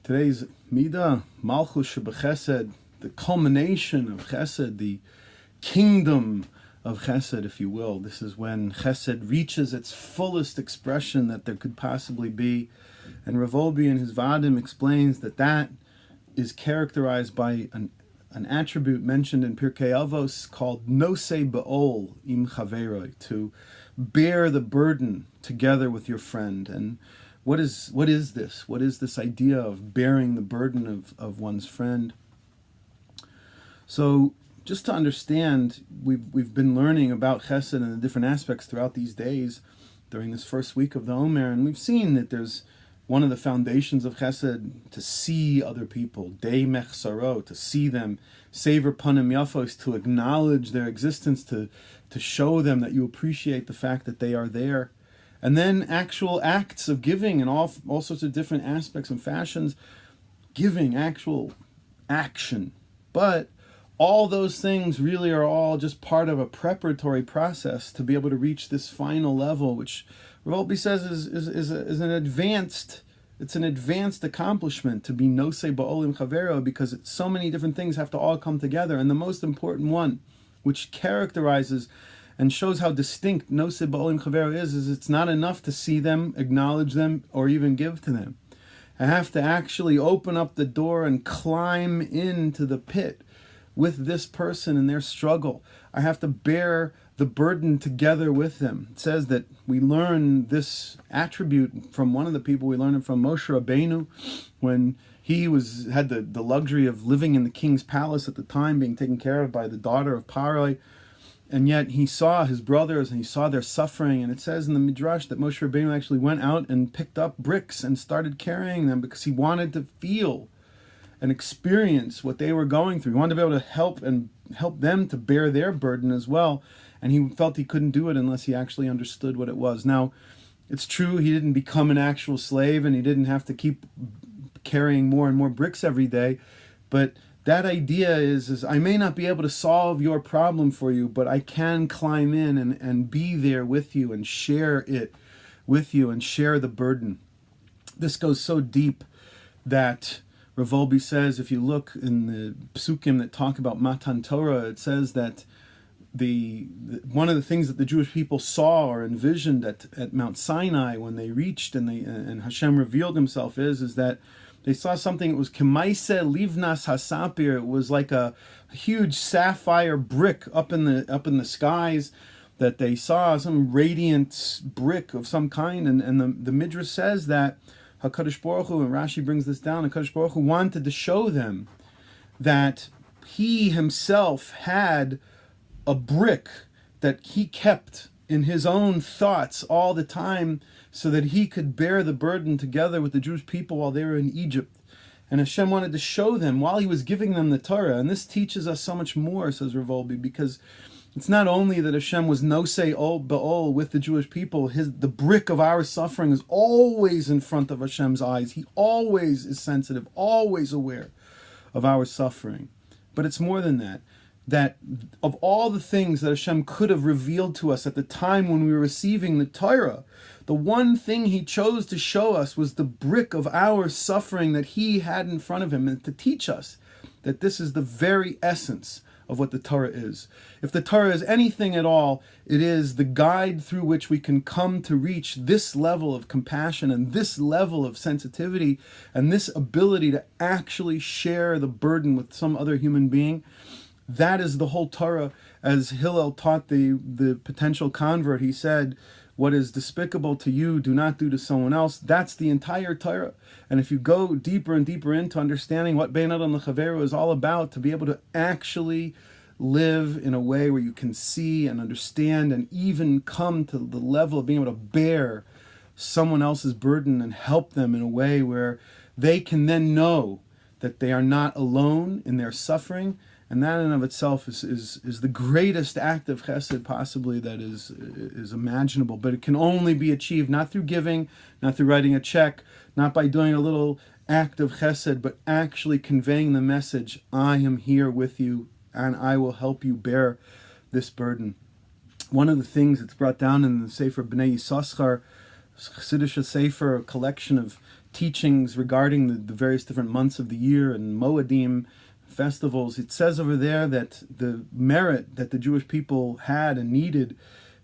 Today's Midah, Malchus Sh'Bechesed, the culmination of Chesed, the kingdom of Chesed, if you will. This is when Chesed reaches its fullest expression that there could possibly be. And Rav Olbi in his Vadim explains that is characterized by an attribute mentioned in Pirkei Avos called Nosei Be'ol im Chaveroi, to bear the burden together with your friend. And what is this? What is this idea of bearing the burden of one's friend? So, just to understand, we've been learning about Chesed and the different aspects throughout these days during this first week of the Omer, and we've seen that there's one of the foundations of Chesed to see other people, Dei Mechsaro, to see them, Sever Panim Yafos, to acknowledge their existence, to show them that you appreciate the fact that they are there. And then actual acts of giving in all sorts of different aspects and fashions, giving, actual action. But all those things really are all just part of a preparatory process to be able to reach this final level, which Rav Olbi says is an advanced, it's an advanced accomplishment to be Nosei Ba'olim Chavero, because so many different things have to all come together. And the most important one, which characterizes and shows how distinct Nosei Ba'olim Chavero is it's not enough to see them, acknowledge them, or even give to them. I have to actually open up the door and climb into the pit with this person in their struggle. I have to bear the burden together with them. It says that we learn this attribute from one of the people. We learn it from Moshe Rabbeinu when he had the luxury of living in the king's palace at the time, being taken care of by the daughter of Paroi. And yet he saw his brothers and he saw their suffering. And it says in the Midrash that Moshe Rabbeinu actually went out and picked up bricks and started carrying them because he wanted to feel and experience what they were going through. He wanted to be able to help them to bear their burden as well. And he felt he couldn't do it unless he actually understood what it was. Now, it's true, he didn't become an actual slave and he didn't have to keep carrying more and more bricks every day. But that idea is I may not be able to solve your problem for you, but I can climb in and be there with you and share it with you and share the burden. This goes so deep that Rav Olbi says, if you look in the psukim that talk about Matan Torah, it says that one of the things that the Jewish people saw or envisioned at Mount Sinai when they reached and Hashem revealed himself is that they saw something that was Kemaise Livnas Hasapir. It was like a huge sapphire brick up in the skies, that they saw some radiant brick of some kind, and the Midrash says that HaKadosh Baruch Hu, and Rashi brings this down, HaKadosh Baruch Hu wanted to show them that he himself had a brick that he kept in his own thoughts all the time so that he could bear the burden together with the Jewish people while they were in Egypt. And Hashem wanted to show them while he was giving them the Torah. And this teaches us so much more, says Rav Olbi, because it's not only that Hashem was Nosei Be'ol with the Jewish people, the brick of our suffering is always in front of Hashem's eyes. He always is sensitive, always aware of our suffering. But it's more than that. That of all the things that Hashem could have revealed to us at the time when we were receiving the Torah, the one thing he chose to show us was the brick of our suffering that he had in front of him, and to teach us that this is the very essence of what the Torah is. If the Torah is anything at all, it is the guide through which we can come to reach this level of compassion and this level of sensitivity and this ability to actually share the burden with some other human being. That is the whole Torah. As Hillel taught the potential convert, he said, what is despicable to you, do not do to someone else. That's the entire Torah. And if you go deeper and deeper into understanding what Bein Adam L'Chaveru is all about, to be able to actually live in a way where you can see and understand and even come to the level of being able to bear someone else's burden and help them in a way where they can then know that they are not alone in their suffering. And that in of itself is the greatest act of chesed possibly that is imaginable. But it can only be achieved not through giving, not through writing a check, not by doing a little act of chesed, but actually conveying the message, I am here with you and I will help you bear this burden. One of the things that's brought down in the Sefer Bnei Yissaschar, Chassidish Sefer, a collection of teachings regarding the various different months of the year and Moedim, festivals, it says over there that the merit that the Jewish people had and needed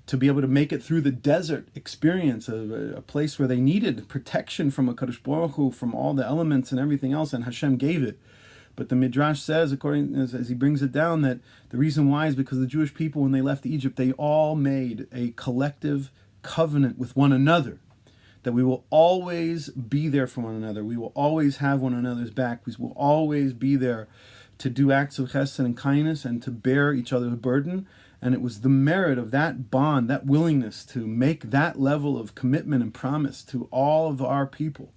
to be able to make it through the desert experience, a place where they needed protection from a Kadosh Baruch Hu, from all the elements and everything else, and Hashem gave it. But the Midrash says, according as he brings it down, that the reason why is because the Jewish people, when they left Egypt, they all made a collective covenant with one another, that we will always be there for one another. We will always have one another's back. We will always be there to do acts of chesed and kindness and to bear each other's burden. And it was the merit of that bond, that willingness to make that level of commitment and promise to all of our people,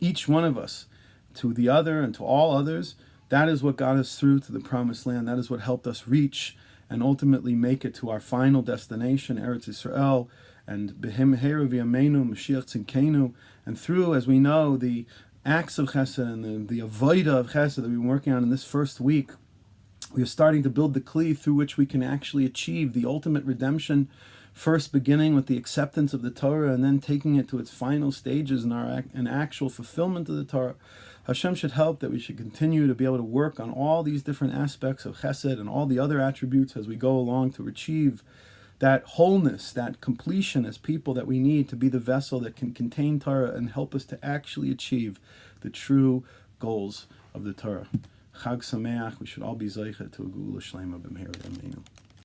each one of us, to the other and to all others. That is what got us through to the promised land. That is what helped us reach and ultimately make it to our final destination, Eretz Yisrael, and Behim Heru V'Yameinu, Mashiach Tzidkenu, and through, as we know, the acts of chesed and the avodah of chesed that we've been working on in this first week, we are starting to build the kli through which we can actually achieve the ultimate redemption, first beginning with the acceptance of the Torah and then taking it to its final stages in an actual fulfillment of the Torah. Hashem should help that we should continue to be able to work on all these different aspects of chesed and all the other attributes as we go along to achieve that wholeness, that completion as people that we need to be the vessel that can contain Torah and help us to actually achieve the true goals of the Torah. Chag Sameach, we should all be Zeicha to a Geula Shlema b'mehera Yameinu.